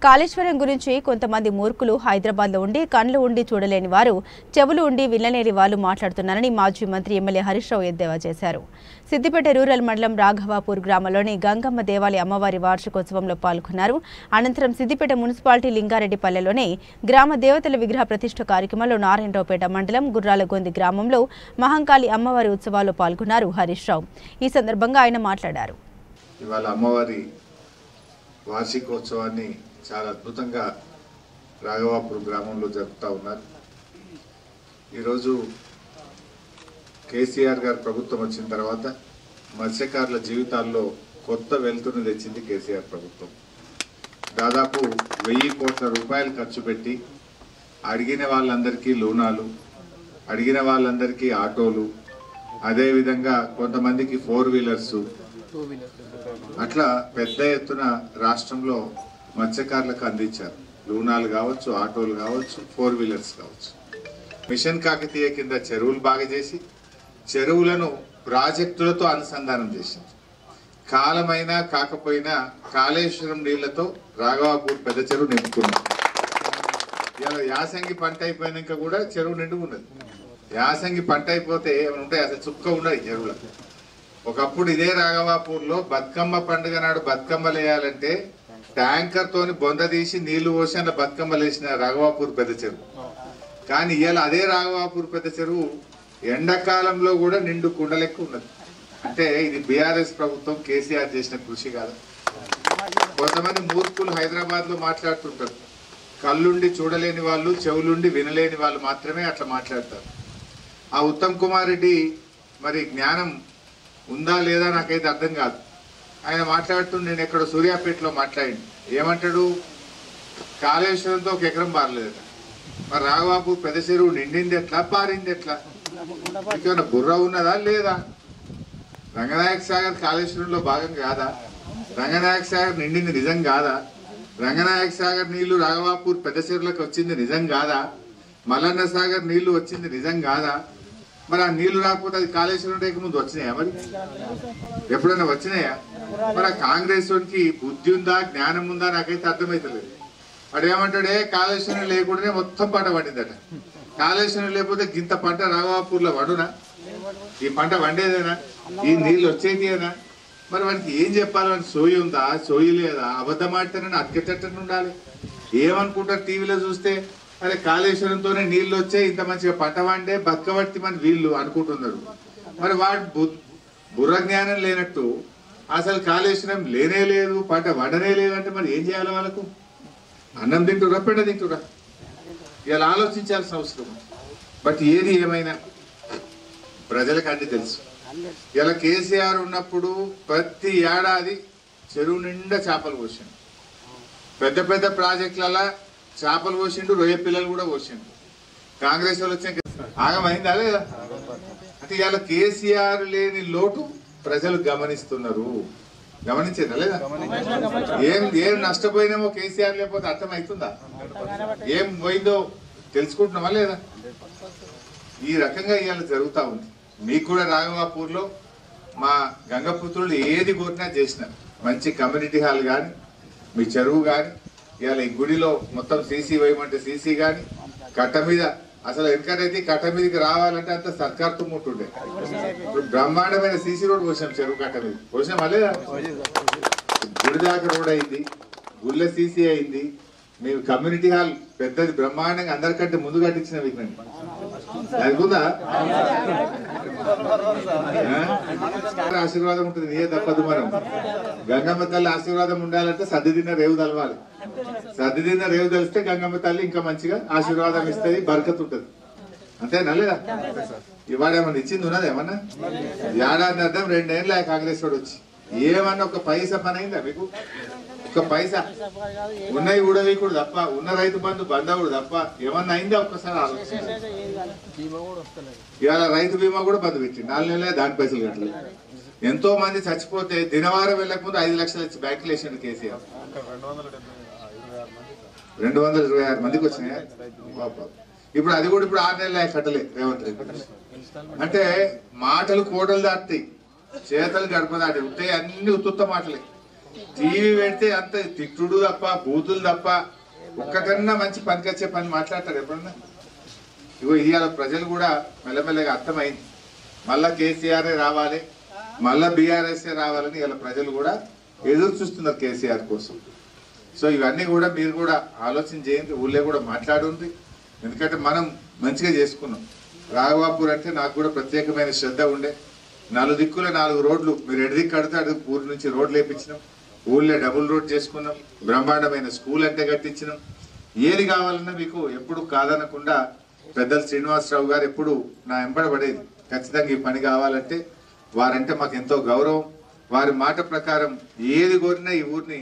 కాళేశ్వరం గురించి కొంతమంది మూర్ఖులు హైదరాబాద్లో ఉండి కళ్ళు ఉండి చూడలేని వారు, చెవులు ఉండి వినలేని వారు మాట్లాడుతున్నారని మాజీ మంత్రి ఎమ్మెల్యే హరీష్ రావు ఎద్దేవా చేశారు. సిద్దిపేట రూరల్ మండలం రాఘవాపూర్ గ్రామంలోని గంగమ్మ దేవాలయ అమ్మవారి వార్షికోత్సవంలో పాల్గొన్నారు. అనంతరం సిద్దిపేట మున్సిపాలిటీ లింగారెడ్డిపల్లెలోని గ్రామ దేవతల విగ్రహ ప్రతిష్ఠ కార్యక్రమంలో నారాయణరావుపేట మండలం గుర్రాలగొంది గ్రామంలో మహంకాళి అమ్మవారి ఉత్సవాల్లో పాల్గొన్నారు హరీష్ రావు. ఈ సందర్భంగా ఆయన మాట్లాడారు. ఇవాళ అమ్మవారి వార్షికోత్సవాన్ని చాలా అద్భుతంగా రాఘవాపూర్ గ్రామంలో జరుపుతూ ఉన్నారు. ఈరోజు కేసీఆర్ గారు ప్రభుత్వం వచ్చిన తర్వాత మత్స్యకారుల జీవితాల్లో కొత్త వెలుతురును తెచ్చింది కేసీఆర్ ప్రభుత్వం. దాదాపు 1000 కోట్ల రూపాయలు ఖర్చు పెట్టి అడిగిన వాళ్ళందరికీ లోనాలు, అడిగిన వాళ్ళందరికీ ఆటోలు, అదేవిధంగా కొంతమందికి 4 వీలర్స్, అట్లా పెద్ద ఎత్తున రాష్ట్రంలో మత్స్యకారులకు అందించారు. లూనాలు కావచ్చు, ఆటోలు కావచ్చు, 4 వీలర్స్ కావచ్చు. మిషన్ కాకతీయ కింద చెరువులు బాగా చేసి చెరువులను ప్రాజెక్టులతో అనుసంధానం చేసింది. కాలమైనా కాకపోయినా కాళేశ్వరం నీళ్లతో రాఘవాపూర్ పెద్ద చెరువు నింపుకున్నాం. ఇలా యాసంగి పంట అయిపోయినాక కూడా చెరువు నిండుకున్నది. యాసంగి పంట అయిపోతే ఏమైనా ఉంటాయి, అసలు చుక్క ఉండదు చెరువులో. ఒకప్పుడు ఇదే రాఘవాపూర్లో బతుకమ్మ పండుగ నాడు బతుకమ్మలు వేయాలంటే ట్యాంకర్ తోని బొంద తీసి నీళ్లు పోసి అలా బతుకమ్మలు వేసిన రాఘవాపూర్ పెద్ద చెరువు. కానీ ఇవాళ అదే రాఘవాపూర్ పెద్ద చెరువు ఎండాకాలంలో కూడా నిండు కుండలెక్క ఉన్నది. అంటే ఇది బీఆర్ఎస్ ప్రభుత్వం కేసీఆర్ చేసిన కృషి కాదు. కొంతమంది మూర్ఖులు హైదరాబాద్ లో మాట్లాడుతుంటారు. కళ్ళుండి చూడలేని వాళ్ళు, చెవులుండి వినలేని వాళ్ళు మాత్రమే అట్లా మాట్లాడతారు. ఆ ఉత్తమ్ కుమార్ రెడ్డి మరి జ్ఞానం ఉందా లేదా నాకైతే అర్థం కాదు. ఆయన మాట్లాడుతూ నేను ఎక్కడ సూర్యాపేటలో మాట్లాడింది ఏమంటాడు, కాళేశ్వరంతో 1 ఎకరం పారలేదట. మరి రాఘవాపూర్ పెద్ద చెరువు నిండింది ఎట్లా, పారింది ఎట్లా? ఇంకేమైనా బుర్ర ఉన్నదా లేదా? రంగనాయక సాగర్ కాళేశ్వరంలో భాగం కాదా? రంగనాయక సాగర్ నిండింది నిజం కాదా? రంగనాయక సాగర్ నీళ్లు రాఘవాపూర్ పెద్ద చెరువులకు వచ్చింది నిజం కాదా? మల్లన్న సాగర్ నీళ్లు వచ్చింది నిజం కాదా? మరి ఆ నీళ్లు రాకపోతే అది కాళేశ్వరం రేఖ ముందు వచ్చినాయా? మరి ఎప్పుడైనా వచ్చినాయా? మరి ఆ కాంగ్రెస్ వాడికి బుద్ధి ఉందా, జ్ఞానం ఉందా నాకైతే అర్థమైతలేదు. వాడు ఏమంటాడే, కాళేశ్వరం లేకుండానే మొత్తం పంట పండిందట. కాళేశ్వరం లేకపోతే గింత పంట రాఘవాపూర్లో వండునా? ఈ పంట వండేదేనా? ఈ నీళ్ళు వచ్చేదేనా? మరి వాడికి ఏం చెప్పాలి? వాడికి సోయి ఉందా, సోయి లేదా? అబద్ధం ఆడితేనే అతికెట్టని ఉండాలి. ఏమనుకుంటారు టీవీలో చూస్తే, అరే కాళేశ్వరంతోనే నీళ్లు వచ్చాయి, ఇంత మంచిగా పంట వండే బతకబట్టి మన వీళ్ళు అనుకుంటున్నారు. మరి వాడు బుర్ర జ్ఞానం లేనట్టు అసలు కాళేశ్వరం లేనే లేదు, పంట వండనే లేదంటే మరి ఏం చేయాలి? వాళ్ళకు అన్నం తింటురా, పెండ తింటురా? ఇలా ఆలోచించాల్సిన అవసరం. బట్ ఏది ఏమైనా ప్రజలకు అన్ని తెలుసు. ఇలా కేసీఆర్ ఉన్నప్పుడు ప్రతి ఏడాది చెరువు నిండా చేపలు పోసిండు. పెద్ద పెద్ద ప్రాజెక్టులలో చేపలు పోసిండు, రొయ్య పిల్లలు కూడా పోసిండు. కాంగ్రెస్ వాళ్ళు వచ్చే ఆగమైందా లేదా? అంటే ఇవాళ కేసీఆర్ లేని లోటు ప్రజలు గమనిస్తున్నారు. గమనించారా లేదా? ఏం నష్టపోయినామో కేసీఆర్ లేకపోతే అర్థమవుతుందా? ఏం పోయిందో తెలుసుకుంటున్నామా లేదా? ఈ రకంగా ఇవాళ జరుగుతూ ఉంది. మీకు కూడా రాఘవాపూర్లో మా గంగపుత్రులు ఏది కోరినా చేసినారు. మంచి కమ్యూనిటీ హాల్ కానీ, మీ చెరువు కానీ, ఇవాళ ఈ గుడిలో మొత్తం సీసీ వేయమంటే సీసీ కానీ, కట్ట మీద అసలు ఎందుకంటే కట్ట మీదకి రావాలంటే అంత సర్కార్ తుమ్ముంటుండే. ఇప్పుడు బ్రహ్మాండమైన సీసీ రోడ్ పోసాం చెరువు కట్ట మీద. పోసాం లేదా? గుడి దాకా రోడ్ అయింది, గుళ్ళ సీసీ అయింది. మీరు కమ్యూనిటీ హాల్ పెద్దది బ్రహ్మాండంగా అందరికంటే ముందు కట్టించిన విజ్ఞానం అనుకుందా? ఆశీర్వాదం ఉంటుంది, నీయే తప్పదు. మనం గంగమ్మ తల్లి ఆశీర్వాదం ఉండాలంటే సర్ది తిన్న రేవు తలవాలి. సర్ది తిన్న రేవు తెలిస్తే గంగమ్మ తల్లి ఇంకా మంచిగా ఆశీర్వాదం ఇస్తుంది, బరకత్ ఉంటుంది. అంతేనా లేదా? ఇవాళ ఏమన్నా ఇచ్చింది ఉన్నది? ఏమన్నా ఏడాది అర్థం 2 ఏళ్ళ కాంగ్రెస్ వాడు వచ్చి ఏమన్నా ఒక పైసా పని అయిందా మీకు? ఒక పైసా ఉన్నాయి కూడా కూడా తప్ప, ఉన్న రైతు బంధు బంధవుడు తప్ప ఏమన్నా అయిందా? ఒక్కసారి ఆలోచించండి. ఇవాళ రైతు బీమా కూడా బంధు పెట్టింది. 4 నెలలే దాని పైసలు కట్టలేదు. ఎంతో మంది చచ్చిపోతే దినవారం వెళ్ళక ముందు 5 లక్షలు ఇచ్చి బ్యాంకులు వేసాడు కేసీఆర్. 226 మందికి వచ్చినాయా? ఇప్పుడు అది కూడా ఇప్పుడు 6 నెలలే కట్టలే రేవంత్ రెడ్డి. అంటే మాటలు కోటలు దాటుతాయి, చేతలు గడప దాటి ఉంటాయి. అన్ని ఉత్తుత్త మాటలే. టీవీ పెడితే అంత తిట్టుడు తప్ప బూతులు తప్ప ఒక్కటన్నా మంచి పనికొచ్చే పని మాట్లాడతారు ఎప్పుడన్నా? ఇగో ఇవాళ ప్రజలు కూడా మెల్లమెల్లగా అర్థమైంది, మళ్ళా కేసీఆర్ రావాలి, మళ్ళా బీఆర్ఎస్ రావాలని ఇలా ప్రజలు కూడా ఎదురు చూస్తున్నారు కేసీఆర్ కోసం. సో ఇవన్నీ కూడా మీరు కూడా ఆలోచన చేయండి, ఊళ్ళో కూడా మాట్లాడుంది. ఎందుకంటే మనం మంచిగా చేసుకున్నాం. రాఘవాపూర్ అంటే నాకు కూడా ప్రత్యేకమైన శ్రద్ధ ఉండే. 4 దిక్కుల 4 రోడ్లు, మీరు ఎడిదిక్కు కడితే అడుగు ఊరు నుంచి రోడ్లు వేయించినాం, ఊళ్ళో డబుల్ రోడ్ చేసుకున్నాం, బ్రహ్మాండమైన స్కూల్ అంటే కట్టించినాం. ఏది కావాలన్నా మీకు ఎప్పుడు కాదనకుండా పెద్దలు శ్రీనివాసరావు గారు ఎప్పుడు నా వెంబడబడేది, ఖచ్చితంగా ఈ పని కావాలంటే వారంటే మాకు ఎంతో గౌరవం. వారి మాట ప్రకారం ఏది కోరినా ఈ ఊరిని